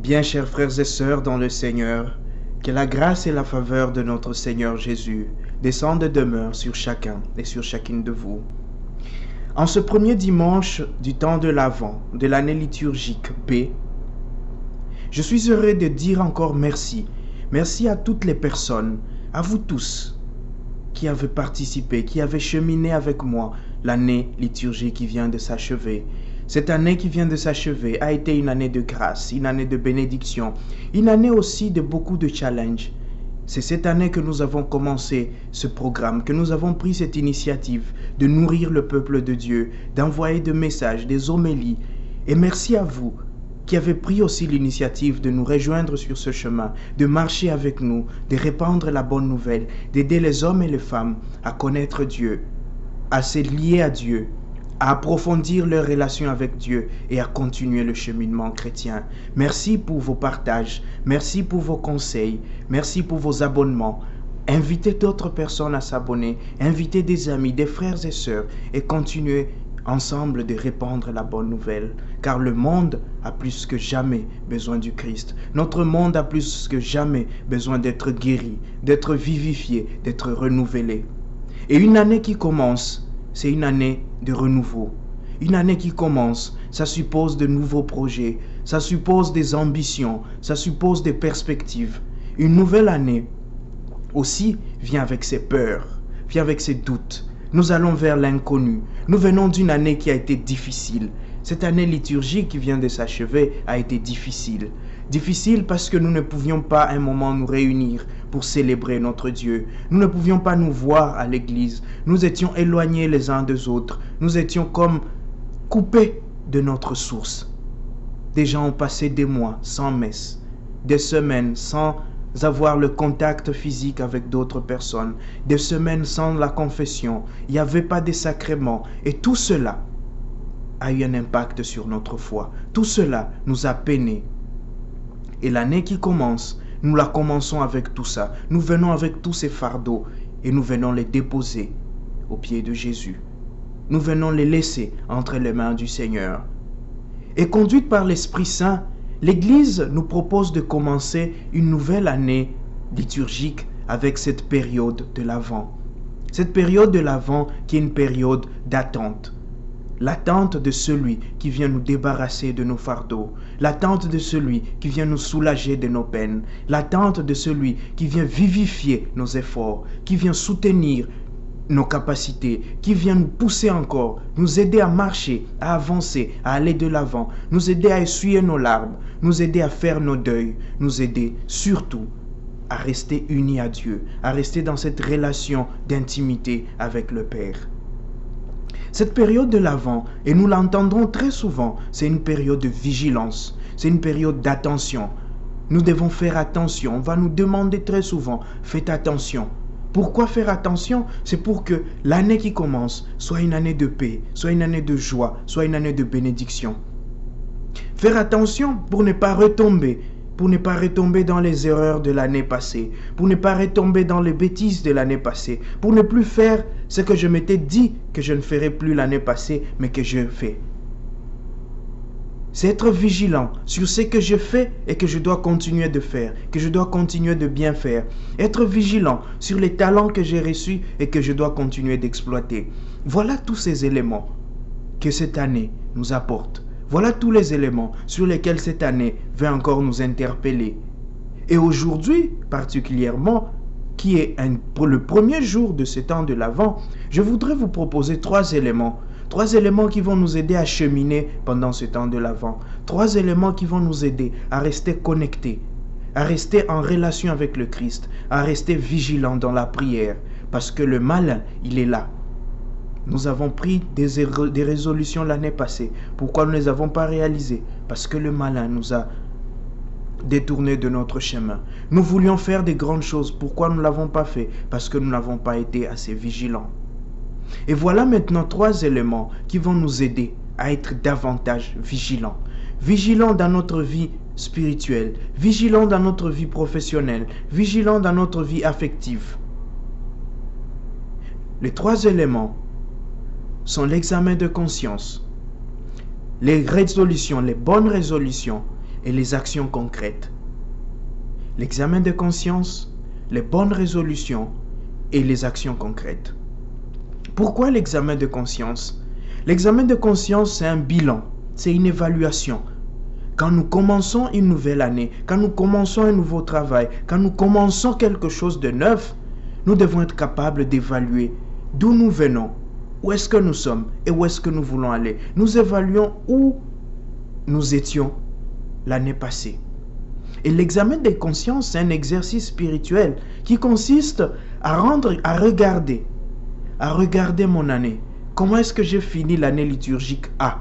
Bien chers frères et sœurs dans le Seigneur, que la grâce et la faveur de notre Seigneur Jésus descendent et demeurent sur chacun et sur chacune de vous. En ce premier dimanche du temps de l'Avent de l'année liturgique B, je suis heureux de dire encore merci. Merci à toutes les personnes, à vous tous qui avez participé, qui avez cheminé avec moi l'année liturgique qui vient de s'achever. Cette année qui vient de s'achever a été une année de grâce, une année de bénédiction, une année aussi de beaucoup de challenges. C'est cette année que nous avons commencé ce programme, que nous avons pris cette initiative de nourrir le peuple de Dieu, d'envoyer des messages, des homélies. Et merci à vous qui avez pris aussi l'initiative de nous rejoindre sur ce chemin, de marcher avec nous, de répandre la bonne nouvelle, d'aider les hommes et les femmes à connaître Dieu, à se lier à Dieu, à approfondir leur relation avec Dieu et à continuer le cheminement chrétien. Merci pour vos partages, merci pour vos conseils, merci pour vos abonnements. Invitez d'autres personnes à s'abonner, invitez des amis, des frères et sœurs et continuez ensemble de répandre la bonne nouvelle. Car le monde a plus que jamais besoin du Christ. Notre monde a plus que jamais besoin d'être guéri, d'être vivifié, d'être renouvelé. Et une année qui commence, c'est une année de renouveau. Une année qui commence, ça suppose de nouveaux projets, ça suppose des ambitions, ça suppose des perspectives. Une nouvelle année aussi vient avec ses peurs, vient avec ses doutes. Nous allons vers l'inconnu. Nous venons d'une année qui a été difficile. Cette année liturgique qui vient de s'achever a été difficile. Difficile parce que nous ne pouvions pas à un moment nous réunir pour célébrer notre Dieu. Nous ne pouvions pas nous voir à l'église. Nous étions éloignés les uns des autres. Nous étions comme coupés de notre source. Des gens ont passé des mois sans messe, des semaines sans avoir le contact physique avec d'autres personnes, des semaines sans la confession. Il n'y avait pas de sacrements. Et tout cela a eu un impact sur notre foi. Tout cela nous a peinés. Et l'année qui commence, nous la commençons avec tout ça. Nous venons avec tous ces fardeaux et nous venons les déposer aux pieds de Jésus. Nous venons les laisser entre les mains du Seigneur. Et conduite par l'Esprit Saint, l'Église nous propose de commencer une nouvelle année liturgique avec cette période de l'Avent. Cette période de l'Avent qui est une période d'attente. L'attente de celui qui vient nous débarrasser de nos fardeaux. L'attente de celui qui vient nous soulager de nos peines. L'attente de celui qui vient vivifier nos efforts, qui vient soutenir nos capacités, qui vient nous pousser encore, nous aider à marcher, à avancer, à aller de l'avant, nous aider à essuyer nos larmes, nous aider à faire nos deuils, nous aider surtout à rester unis à Dieu, à rester dans cette relation d'intimité avec le Père. Cette période de l'Avent, et nous l'entendrons très souvent, c'est une période de vigilance, c'est une période d'attention. Nous devons faire attention, on va nous demander très souvent, faites attention. Pourquoi faire attention? C'est pour que l'année qui commence soit une année de paix, soit une année de joie, soit une année de bénédiction. Faire attention pour ne pas retomber, dans les erreurs de l'année passée, pour ne pas retomber dans les bêtises de l'année passée, pour ne plus faire ce que je m'étais dit que je ne ferais plus l'année passée, mais que je fais. C'est être vigilant sur ce que je fais et que je dois continuer de faire, que je dois continuer de bien faire. Être vigilant sur les talents que j'ai reçus et que je dois continuer d'exploiter. Voilà tous ces éléments que cette année nous apporte. Voilà tous les éléments sur lesquels cette année va encore nous interpeller. Et aujourd'hui, particulièrement, qui est le premier jour de ce temps de l'Avent, je voudrais vous proposer 3 éléments. 3 éléments qui vont nous aider à cheminer pendant ce temps de l'Avent. 3 éléments qui vont nous aider à rester connectés, à rester en relation avec le Christ, à rester vigilants dans la prière. Parce que le malin, il est là. Nous avons pris des résolutions l'année passée. Pourquoi nous ne les avons pas réalisées? Parce que le malin nous a détournés de notre chemin. Nous voulions faire des grandes choses. Pourquoi nous ne l'avons pas fait? Parce que nous n'avons pas été assez vigilants. Et voilà maintenant 3 éléments qui vont nous aider à être davantage vigilants. Vigilants dans notre vie spirituelle, vigilants dans notre vie professionnelle, vigilants dans notre vie affective. Les 3 éléments sont l'examen de conscience, les résolutions, les bonnes résolutions, et les actions concrètes. L'examen de conscience, les bonnes résolutions et les actions concrètes. Pourquoi l'examen de conscience? L'examen de conscience, c'est un bilan, c'est une évaluation. Quand nous commençons une nouvelle année, quand nous commençons un nouveau travail, quand nous commençons quelque chose de neuf, nous devons être capables d'évaluer d'où nous venons, où est-ce que nous sommes et où est-ce que nous voulons aller. Nous évaluons où nous étions l'année passée. Et l'examen des consciences, c'est un exercice spirituel qui consiste à regarder mon année. Comment est-ce que j'ai fini l'année liturgique A?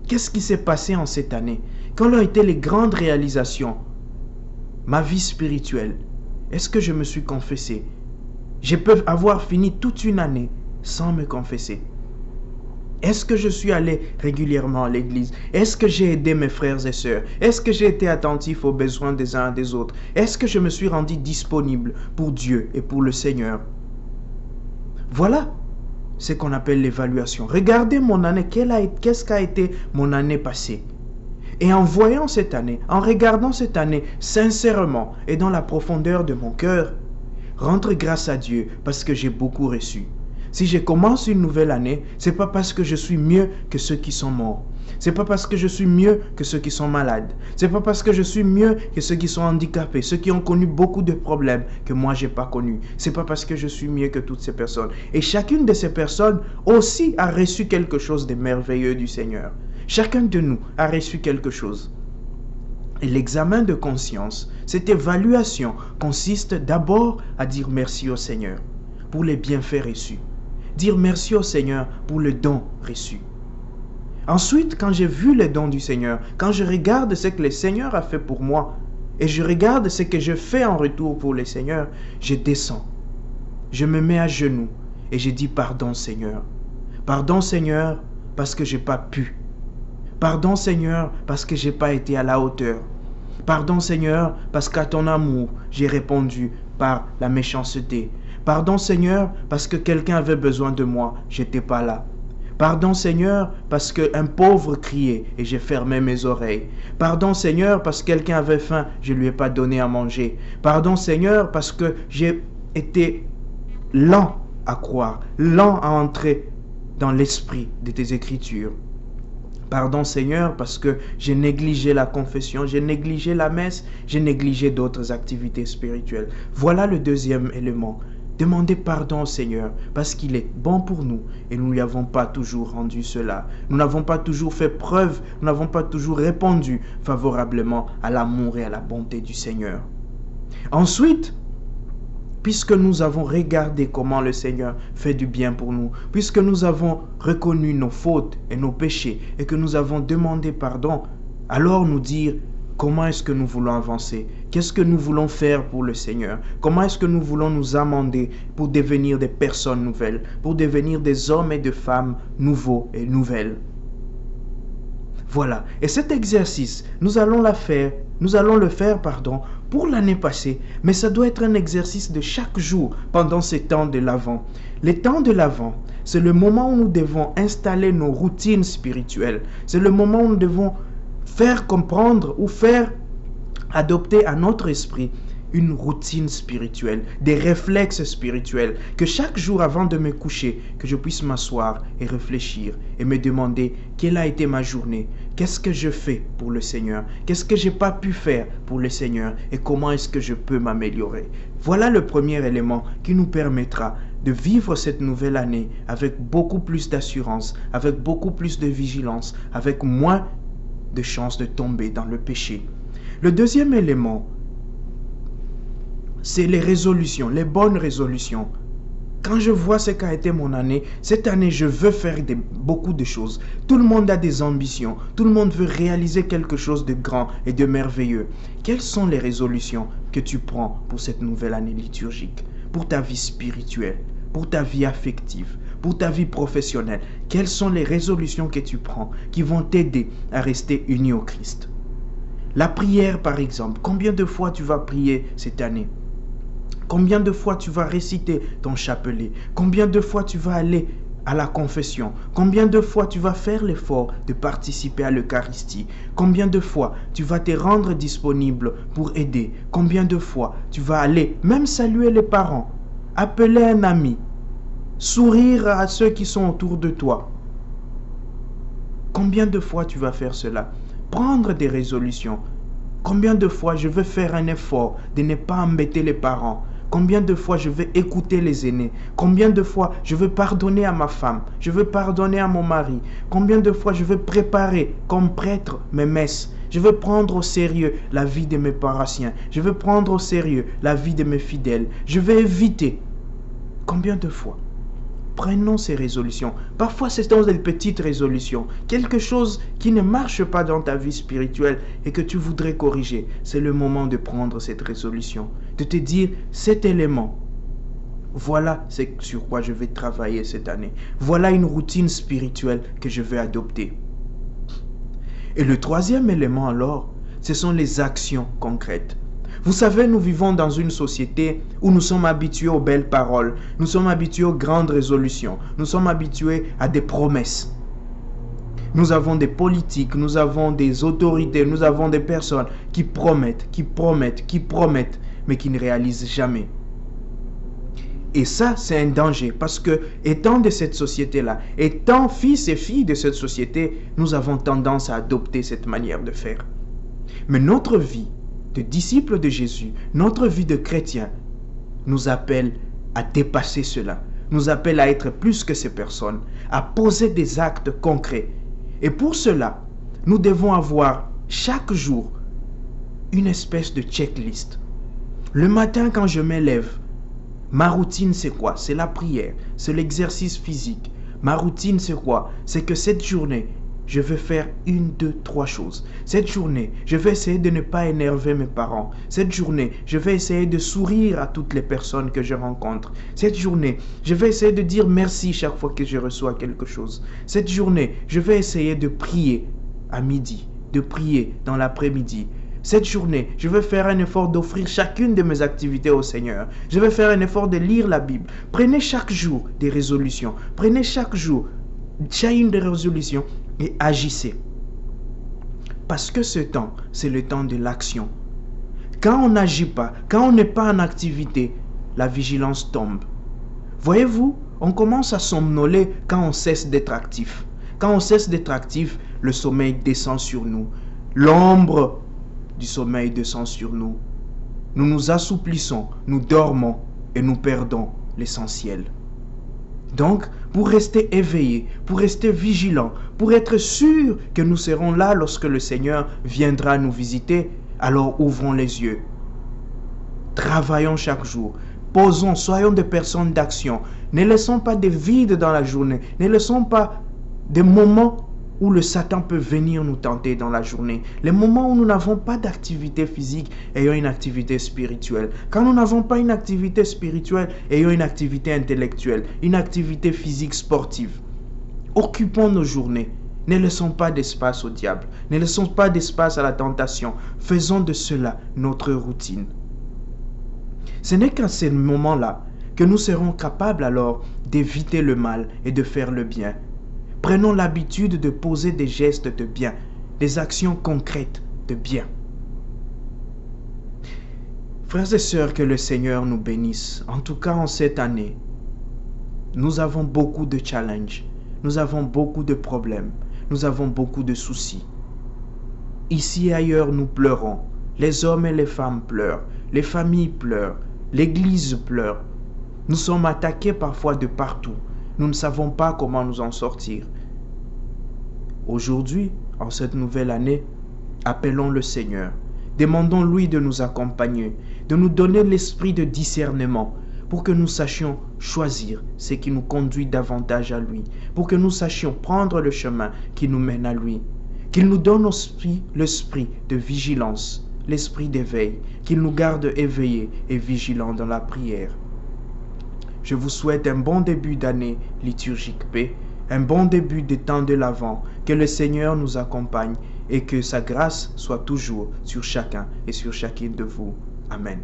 Qu'est-ce qui s'est passé en cette année? Quelles ont été les grandes réalisations? Ma vie spirituelle. Est-ce que je me suis confessé? Je peux avoir fini toute une année sans me confesser. Est-ce que je suis allé régulièrement à l'église? Est-ce que j'ai aidé mes frères et sœurs? Est-ce que j'ai été attentif aux besoins des uns et des autres? Est-ce que je me suis rendu disponible pour Dieu et pour le Seigneur? Voilà ce qu'on appelle l'évaluation. Regardez mon année, qu'est-ce qu'a été mon année passée? Et en voyant cette année, en regardant cette année sincèrement et dans la profondeur de mon cœur, rendre grâce à Dieu parce que j'ai beaucoup reçu. Si je commence une nouvelle année, c'est pas parce que je suis mieux que ceux qui sont morts. C'est pas parce que je suis mieux que ceux qui sont malades. C'est pas parce que je suis mieux que ceux qui sont handicapés, ceux qui ont connu beaucoup de problèmes que moi j'ai pas connu. C'est pas parce que je suis mieux que toutes ces personnes. Et chacune de ces personnes aussi a reçu quelque chose de merveilleux du Seigneur. Chacun de nous a reçu quelque chose. Et l'examen de conscience, cette évaluation consiste d'abord à dire merci au Seigneur pour les bienfaits reçus. Dire merci au Seigneur pour le don reçu. Ensuite, quand j'ai vu les dons du Seigneur, quand je regarde ce que le Seigneur a fait pour moi, et je regarde ce que je fais en retour pour le Seigneur, je descends. Je me mets à genoux et je dis pardon Seigneur. Pardon Seigneur parce que je n'ai pas pu. Pardon Seigneur parce que je n'ai pas été à la hauteur. Pardon Seigneur parce qu'à ton amour, j'ai répondu par la méchanceté. Pardon Seigneur parce que quelqu'un avait besoin de moi, je n'étais pas là. Pardon Seigneur parce qu'un pauvre criait et j'ai fermé mes oreilles. Pardon Seigneur parce que quelqu'un avait faim, je ne lui ai pas donné à manger. Pardon Seigneur parce que j'ai été lent à croire, lent à entrer dans l'esprit de tes écritures. Pardon Seigneur parce que j'ai négligé la confession, j'ai négligé la messe, j'ai négligé d'autres activités spirituelles. Voilà le deuxième élément. Demandez pardon au Seigneur parce qu'il est bon pour nous et nous ne lui avons pas toujours rendu cela. Nous n'avons pas toujours fait preuve, nous n'avons pas toujours répondu favorablement à l'amour et à la bonté du Seigneur. Ensuite, puisque nous avons regardé comment le Seigneur fait du bien pour nous, puisque nous avons reconnu nos fautes et nos péchés et que nous avons demandé pardon, alors nous dire comment est-ce que nous voulons avancer, qu'est-ce que nous voulons faire pour le Seigneur, comment est-ce que nous voulons nous amender pour devenir des personnes nouvelles, pour devenir des hommes et des femmes nouveaux et nouvelles. Voilà, et cet exercice, nous allons le faire pour l'année passée, mais ça doit être un exercice de chaque jour pendant ces temps de l'Avent. Les temps de l'Avent, c'est le moment où nous devons installer nos routines spirituelles. C'est le moment où nous devons faire comprendre ou faire adopter à notre esprit une routine spirituelle, des réflexes spirituels, que chaque jour avant de me coucher, que je puisse m'asseoir et réfléchir et me demander quelle a été ma journée, qu'est-ce que je fais pour le Seigneur, qu'est-ce que j'ai pas pu faire pour le Seigneur et comment est-ce que je peux m'améliorer. Voilà le premier élément qui nous permettra de vivre cette nouvelle année avec beaucoup plus d'assurance, avec beaucoup plus de vigilance, avec moins de chances de tomber dans le péché. Le deuxième élément, c'est les résolutions, les bonnes résolutions. Quand je vois ce qu'a été mon année, cette année, je veux faire beaucoup de choses. Tout le monde a des ambitions. Tout le monde veut réaliser quelque chose de grand et de merveilleux. Quelles sont les résolutions que tu prends pour cette nouvelle année liturgique, pour ta vie spirituelle, pour ta vie affective, pour ta vie professionnelle? Quelles sont les résolutions que tu prends qui vont t'aider à rester uni au Christ? La prière, par exemple. Combien de fois tu vas prier cette année? Combien de fois tu vas réciter ton chapelet? Combien de fois tu vas aller à la confession? Combien de fois tu vas faire l'effort de participer à l'Eucharistie? Combien de fois tu vas te rendre disponible pour aider? Combien de fois tu vas aller même saluer les parents, appeler un ami, sourire à ceux qui sont autour de toi? Combien de fois tu vas faire cela? Prendre des résolutions. Combien de fois je vais faire un effort de ne pas embêter les parents? Combien de fois je vais écouter les aînés? Combien de fois je vais pardonner à ma femme? Je vais pardonner à mon mari? Combien de fois je vais préparer comme prêtre mes messes? Je vais prendre au sérieux la vie de mes paroissiens. Je vais prendre au sérieux la vie de mes fidèles. Je vais éviter. Combien de fois? Prenons ces résolutions. Parfois, c'est dans des petites résolutions. Quelque chose qui ne marche pas dans ta vie spirituelle et que tu voudrais corriger. C'est le moment de prendre cette résolution. De te dire, cet élément, voilà sur quoi je vais travailler cette année. Voilà une routine spirituelle que je vais adopter. Et le troisième élément alors, ce sont les actions concrètes. Vous savez, nous vivons dans une société où nous sommes habitués aux belles paroles, nous sommes habitués aux grandes résolutions, nous sommes habitués à des promesses. Nous avons des politiques, nous avons des autorités, nous avons des personnes qui promettent, mais qui ne réalisent jamais. Et ça, c'est un danger parce que, étant de cette société-là, étant fils et filles de cette société, nous avons tendance à adopter cette manière de faire. Mais notre vie de disciples de Jésus, notre vie de chrétien, nous appelle à dépasser cela, nous appelle à être plus que ces personnes, à poser des actes concrets. Et pour cela, nous devons avoir chaque jour une espèce de checklist. Le matin quand je m'élève, ma routine c'est quoi? C'est la prière, c'est l'exercice physique. Ma routine c'est quoi? C'est que cette journée, je vais faire 1, 2, 3 choses. Cette journée, je vais essayer de ne pas énerver mes parents. Cette journée, je vais essayer de sourire à toutes les personnes que je rencontre. Cette journée, je vais essayer de dire merci chaque fois que je reçois quelque chose. Cette journée, je vais essayer de prier à midi, de prier dans l'après-midi. Cette journée, je vais faire un effort d'offrir chacune de mes activités au Seigneur. Je vais faire un effort de lire la Bible. Prenez chaque jour des résolutions. Prenez chaque jour chacune des résolutions et agissez. Parce que ce temps, c'est le temps de l'action. Quand on n'agit pas, quand on n'est pas en activité, la vigilance tombe. Voyez-vous, on commence à somnoler quand on cesse d'être actif. Quand on cesse d'être actif, le sommeil descend sur nous. L'ombre du sommeil descend sur nous. Nous nous assouplissons, nous dormons et nous perdons l'essentiel. Donc, pour rester éveillé, pour rester vigilant, pour être sûr que nous serons là lorsque le Seigneur viendra nous visiter, alors ouvrons les yeux. Travaillons chaque jour. Posons, soyons des personnes d'action. Ne laissons pas des vides dans la journée. Ne laissons pas des moments où le Satan peut venir nous tenter dans la journée. Les moments où nous n'avons pas d'activité physique, ayons une activité spirituelle. Quand nous n'avons pas une activité spirituelle, ayons une activité intellectuelle, une activité physique sportive. Occupons nos journées. Ne laissons pas d'espace au diable. Ne laissons pas d'espace à la tentation. Faisons de cela notre routine. Ce n'est qu'à ces moments-là que nous serons capables alors d'éviter le mal et de faire le bien. Prenons l'habitude de poser des gestes de bien, des actions concrètes de bien. Frères et sœurs, que le Seigneur nous bénisse. En tout cas, en cette année, nous avons beaucoup de challenges, nous avons beaucoup de problèmes, nous avons beaucoup de soucis. Ici et ailleurs, nous pleurons. Les hommes et les femmes pleurent, les familles pleurent, l'Église pleure. Nous sommes attaqués parfois de partout. Nous ne savons pas comment nous en sortir. Aujourd'hui, en cette nouvelle année, appelons le Seigneur. Demandons-lui de nous accompagner, de nous donner l'esprit de discernement pour que nous sachions choisir ce qui nous conduit davantage à lui, pour que nous sachions prendre le chemin qui nous mène à lui. Qu'il nous donne aussi l'esprit de vigilance, l'esprit d'éveil, qu'il nous garde éveillés et vigilants dans la prière. Je vous souhaite un bon début d'année liturgique paix, un bon début des temps de l'Avent, que le Seigneur nous accompagne et que sa grâce soit toujours sur chacun et sur chacune de vous. Amen.